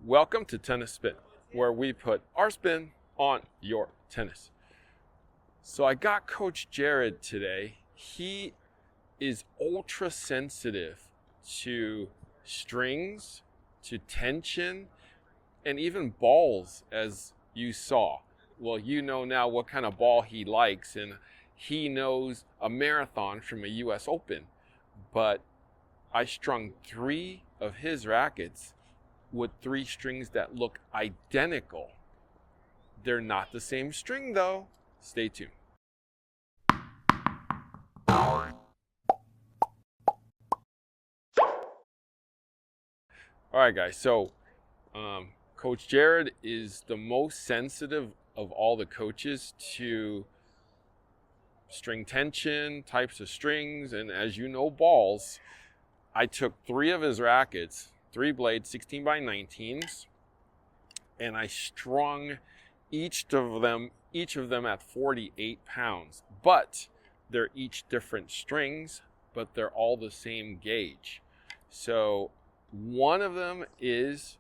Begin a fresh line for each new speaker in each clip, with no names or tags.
Welcome to Tennis Spin, where we put our spin on your tennis. So I got Coach Jerod today. He is ultra sensitive to strings, to tension, and even balls, as you saw. Well, you know now what kind of ball he likes, and he knows a marathon from a US Open. But I strung 3 of his rackets with 3 strings that look identical. They're not the same string though. Stay tuned. All right, guys, so Coach Jerod is the most sensitive of all the coaches to string tension, types of strings, and as you know, balls. I took 3 of his rackets, 3 blades, 16 by 19s, and I strung each of them at 48 pounds. But they're each different strings, but they're all the same gauge. So one of them is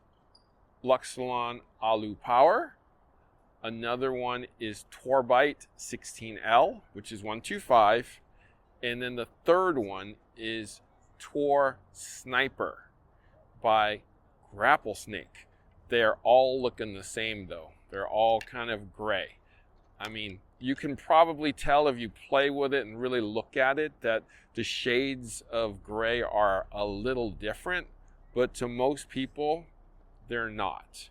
Luxilon Alu Power. Another one is Torbite 16L, which is 125. And then the third one is Tor Sniper by Grapplesnake. They're all looking the same though. They're all kind of gray. I mean, you can probably tell if you play with it and really look at it that the shades of gray are a little different, but to most people, they're not.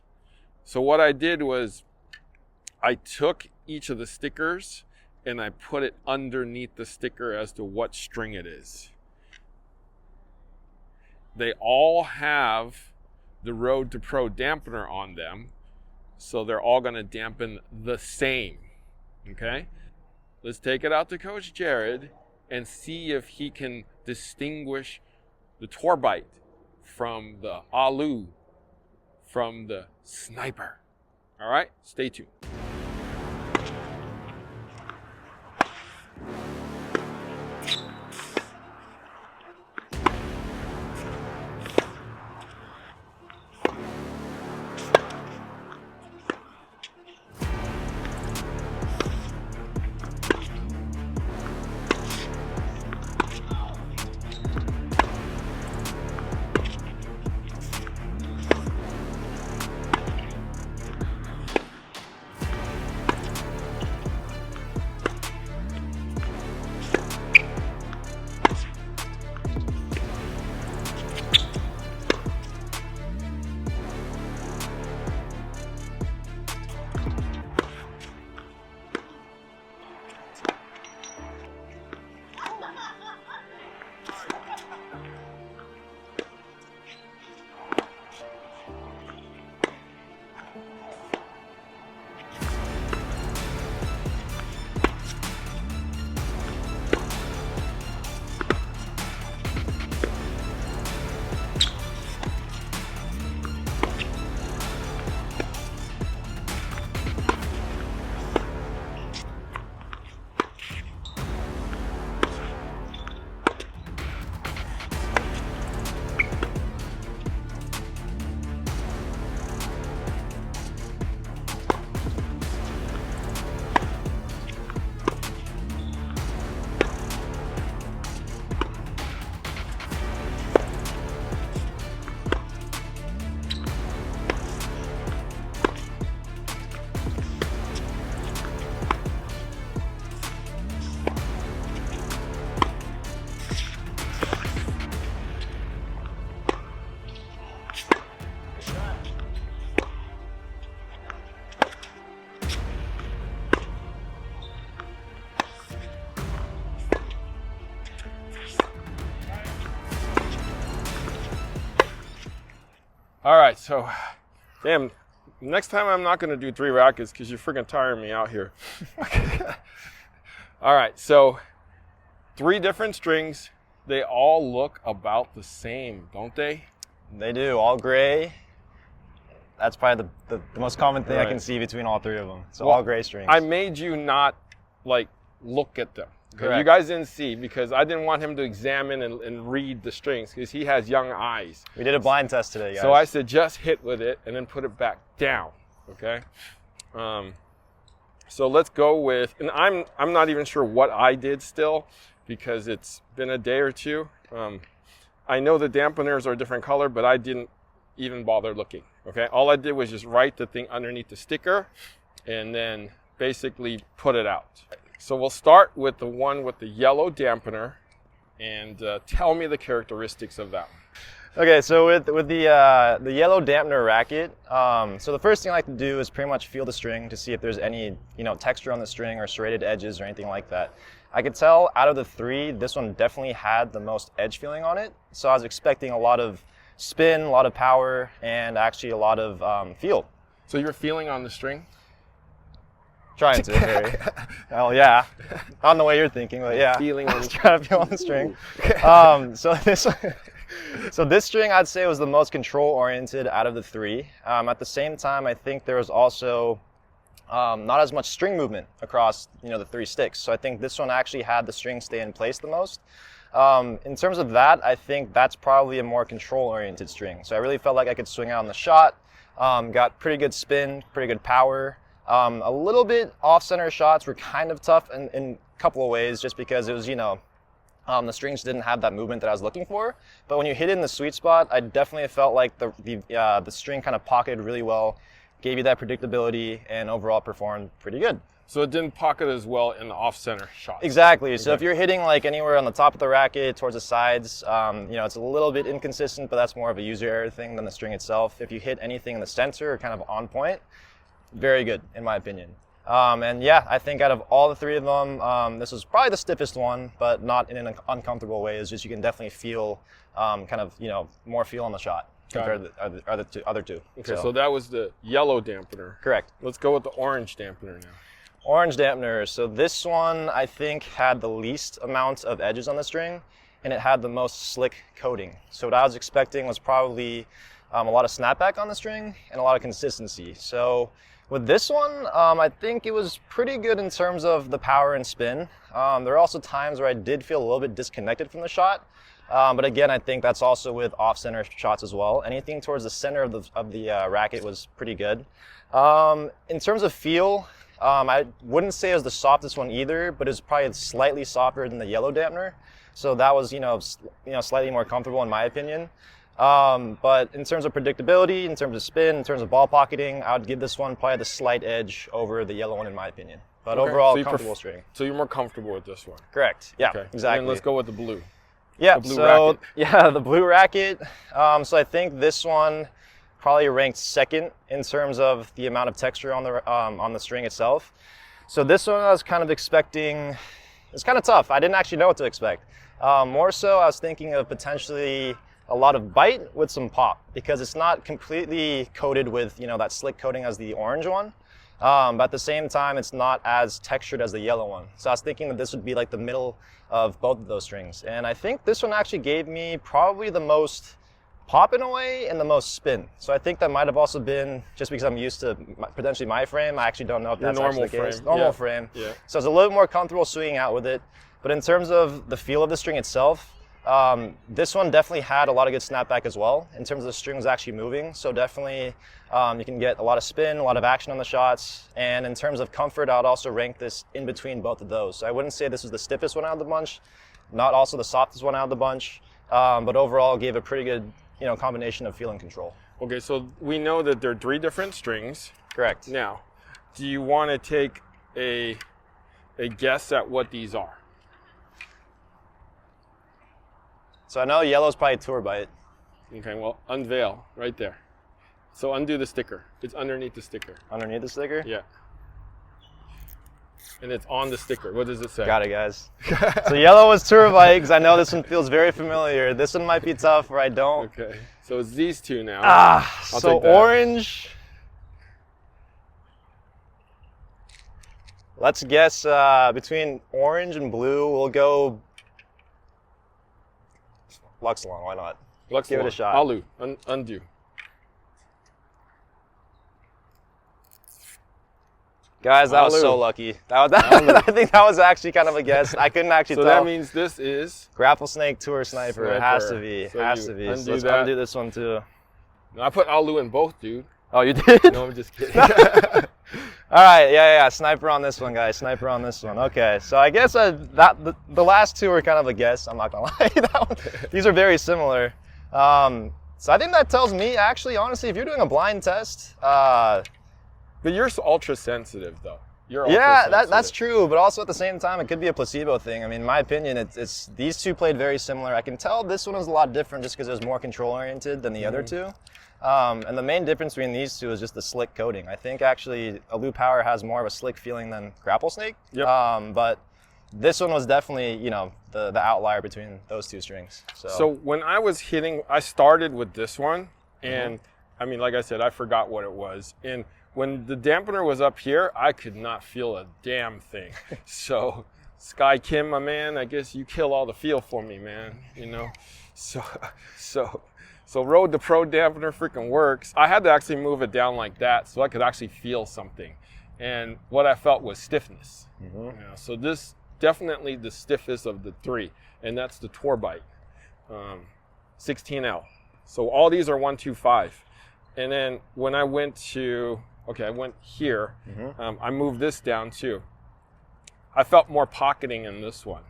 So what I did was I took each of the stickers and I put it underneath the sticker as to what string it is. They all have the Road to Pro dampener on them, so they're all going to dampen the same, okay? Let's take it out to Coach Jerod and see if he can distinguish the Torbite from the Alu, from the Sniper. All right, stay tuned. All right, so, damn, next time I'm not gonna do 3 rackets because you're freaking tiring me out here. All right, so 3 different strings. They all look about the same, don't they?
They do, all gray. That's probably the most common thing I can see between all 3 of them. So all gray strings.
I made you not, like, look at them. Okay,
Correct.
you guys didn't see because I didn't want him to examine and read the strings because he has young eyes.
We did a blind test today, guys.
So I said just hit with it and then put it back down. Okay. So let's go with, and I'm not even sure what I did still because it's been a day or two. I know the dampeners are a different color, but I didn't even bother looking. Okay, all I did was just write the thing underneath the sticker and then basically put it out. So we'll start with the one with the yellow dampener and tell me the characteristics of that one.
Okay, so with the yellow dampener racket, so the first thing I like to do is pretty much feel the string to see if there's any texture on the string or serrated edges or anything like that. I could tell out of the three, this one definitely had the most edge feeling on it. So I was expecting a lot of spin, a lot of power, and actually a lot of feel.
So you're feeling on the string?
Trying to, very. Well, yeah. Not in the way you're thinking, but yeah.
Feeling on the
trying to feel on the string. So this string I'd say was the most control-oriented out of the three. At the same time, I think there was also not as much string movement across the three sticks. So I think this one actually had the string stay in place the most. In terms of that, I think that's probably a more control-oriented string. So I really felt like I could swing out on the shot, got pretty good spin, pretty good power. A little bit off-center shots were kind of tough in a couple of ways just because it was, the strings didn't have that movement that I was looking for. But when you hit it in the sweet spot, I definitely felt like the string kind of pocketed really well, gave you that predictability, and overall performed pretty good.
So it didn't pocket as well in the off-center shots.
Exactly.
Okay.
So if you're hitting like anywhere on the top of the racket, towards the sides, it's a little bit inconsistent, but that's more of a user error thing than the string itself. If you hit anything in the center or kind of on point, very good in my opinion. And yeah, I think out of all the three of them, this was probably the stiffest one, but not in an uncomfortable way. It's just you can definitely feel more feel on the shot compared to the other two.
Okay, so that was the yellow dampener.
Correct.
Let's go with the orange dampener now.
Orange dampener. So this one I think had the least amount of edges on the string, and it had the most slick coating. So what I was expecting was probably a lot of snapback on the string and a lot of consistency. So with this one, I think it was pretty good in terms of the power and spin. There are also times where I did feel a little bit disconnected from the shot. But again, I think that's also with off-center shots as well. Anything towards the center of the racket was pretty good. In terms of feel, I wouldn't say it was the softest one either, but it's probably slightly softer than the yellow dampener. So that was, slightly more comfortable in my opinion. But in terms of predictability, in terms of spin, in terms of ball pocketing, I would give this one probably the slight edge over the yellow one in my opinion. But okay. Overall, so comfortable string.
So you're more comfortable with this one?
Correct. Yeah,
okay.
Exactly.
And then let's go with the blue.
Yeah,
the blue racket.
Yeah, the blue racket. So I think this one probably ranked second in terms of the amount of texture on the string itself. So this one I was kind of expecting, it's kind of tough. I didn't actually know what to expect. More so I was thinking of potentially a lot of bite with some pop because it's not completely coated with, that slick coating as the orange one. But at the same time, it's not as textured as the yellow one. So I was thinking that this would be like the middle of both of those strings. And I think this one actually gave me probably the most pop in a way and the most spin. So I think that might have also been just because I'm used to potentially my frame. I actually don't know if that's actually the case. Normal frame. Yeah. So it's a little more comfortable swinging out with it. But in terms of the feel of the string itself, this one definitely had a lot of good snapback as well in terms of the strings actually moving. So definitely you can get a lot of spin, a lot of action on the shots. And in terms of comfort, I would also rank this in between both of those. So I wouldn't say this was the stiffest one out of the bunch, not also the softest one out of the bunch, but overall gave a pretty good combination of feel and control.
Okay, so we know that there are three different strings.
Correct.
Now, do you want to take a guess at what these are?
So I know yellow is probably tour bite.
Okay, well, unveil right there. So undo the sticker. It's underneath the sticker.
Underneath the sticker?
Yeah. And it's on the sticker. What does it say?
Got it, guys. So yellow was tour bite because I know this one feels very familiar. This one might be tough where I don't.
Okay, so it's these two now.
So orange. Let's guess between orange and blue, we'll go Luxilon, why not?
Luxilon.
Give it a shot.
Undo.
Guys, that was
Alu.
so lucky. I think that was actually kind of a guess. I couldn't actually
So
tell.
that means this is
Grapplesnake Tour Sniper. It has to be.
So
has
you
to be. So
undo
let's
that.
undo this one too.
No, I put Alu in both, dude.
Oh, you did?
No, I'm just kidding.
All right, yeah. Sniper on this one, guys. Sniper on this one. Okay, so I guess the last two were kind of a guess. I'm not gonna lie. These are very similar. So I think that tells me, actually, honestly, if you're doing a blind test,
But you're ultra sensitive, though. You're ultra
yeah,
sensitive.
that's true. But also at the same time, it could be a placebo thing. I mean, in my opinion, it's these two played very similar. I can tell this one was a lot different just because it was more control oriented than the other two. And the main difference between these two is just the slick coating. I think actually Alu Power has more of a slick feeling than Grapplesnake.
Yep.
But this one was definitely, the outlier between those two strings.
So when I was hitting, I started with this one, and I mean, like I said, I forgot what it was. And when the dampener was up here, I could not feel a damn thing. So Sky Kim, my man, I guess you kill all the feel for me, man. So Road to Pro dampener freaking works. I had to actually move it down like that so I could actually feel something. And what I felt was stiffness. So this definitely the stiffest of the three, and that's the Torbite 16L. So all these are 125. And then when I went to, I went here, I moved this down too. I felt more pocketing in this one.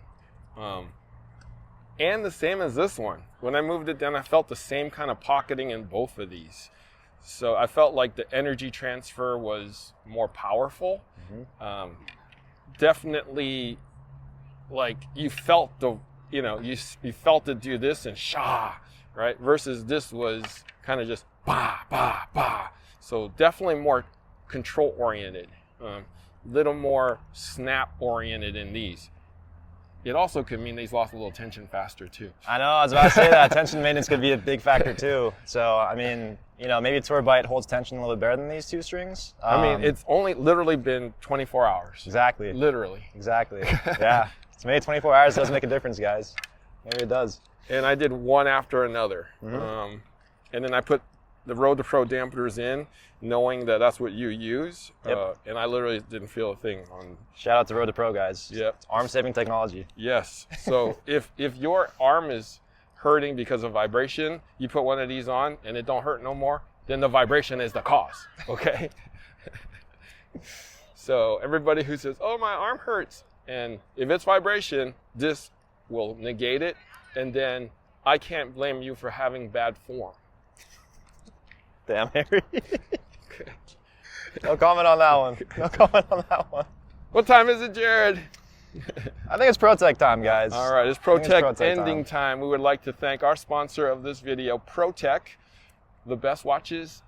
And the same as this one. When I moved it down, I felt the same kind of pocketing in both of these. So I felt like the energy transfer was more powerful. Definitely, like you felt you felt it do this and shah, right? Versus this was kind of just bah, bah, bah. So definitely more control oriented, little more snap oriented in these. It also could mean these lost a little tension faster too.
I know, I was about to say that. Tension maintenance could be a big factor too. So, I mean, maybe Torbite holds tension a little bit better than these two strings.
I mean, it's only literally been 24 hours.
Exactly.
Literally.
Exactly. Yeah. So maybe 24 hours does make a difference, guys. Maybe it does.
And I did one after another. And then I put the Road to Pro dampeners in, knowing that that's what you use. And I literally didn't feel a thing on.
Shout out to Road to Pro, guys.
Yep.
It's arm-saving technology.
Yes. So if your arm is hurting because of vibration, you put one of these on and it don't hurt no more, then the vibration is the cause. Okay. So everybody who says, "Oh, my arm hurts," and if it's vibration, this will negate it, and then I can't blame you for having bad form.
Damn, Harry. No comment on that one. No comment on that one.
What time is it, Jared?
I think it's ProTech time, guys.
All right, it's ProTech ending time. We would like to thank our sponsor of this video, ProTech, the best watches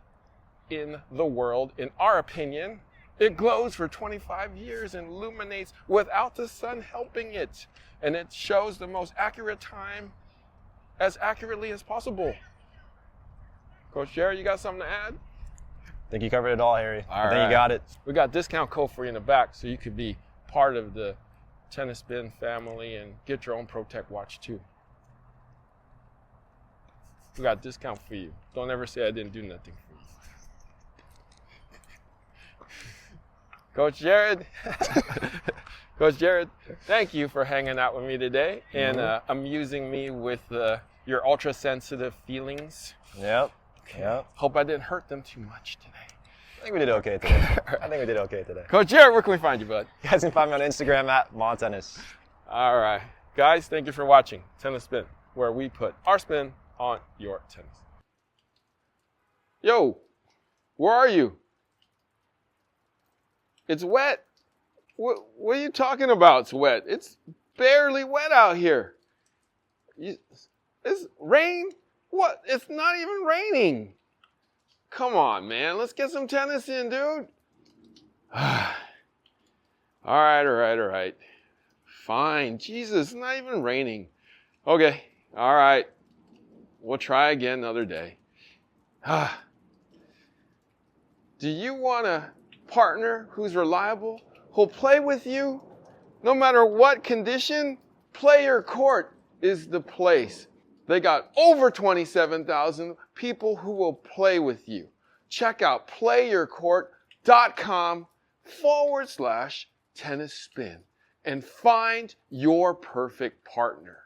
in the world. In our opinion, it glows for 25 years and illuminates without the sun helping it. And it shows the most accurate time as accurately as possible. Coach Jerod, you got something to add?
I think you covered it all, Harry. I think
right.
you got it.
We got a discount code for you in the back so you could be part of the Tennis Bin family and get your own ProTech watch too. We got a discount for you. Don't ever say I didn't do nothing for you. Coach Jerod, Coach Jerod, thank you for hanging out with me today and amusing me with your ultra sensitive feelings.
Yep. Yep.
Hope I didn't hurt them too much today.
I think we did okay today.
Coach Jerod, where can we find you, bud?
You guys can find me on Instagram at MonTennis.
All right. Guys, thank you for watching Tennis Spin, where we put our spin on your tennis. Yo, where are you? It's wet. What are you talking about? It's wet. It's barely wet out here. It's rain? What? It's not even raining. Come on, man. Let's get some tennis in, dude. All right. Fine. Jesus, it's not even raining. Okay. All right. We'll try again another day. Do you want a partner who's reliable, who'll play with you no matter what condition? Player Court is the place. They got over 27,000 people who will play with you. Check out playyourcourt.com tennis spin and find your perfect partner.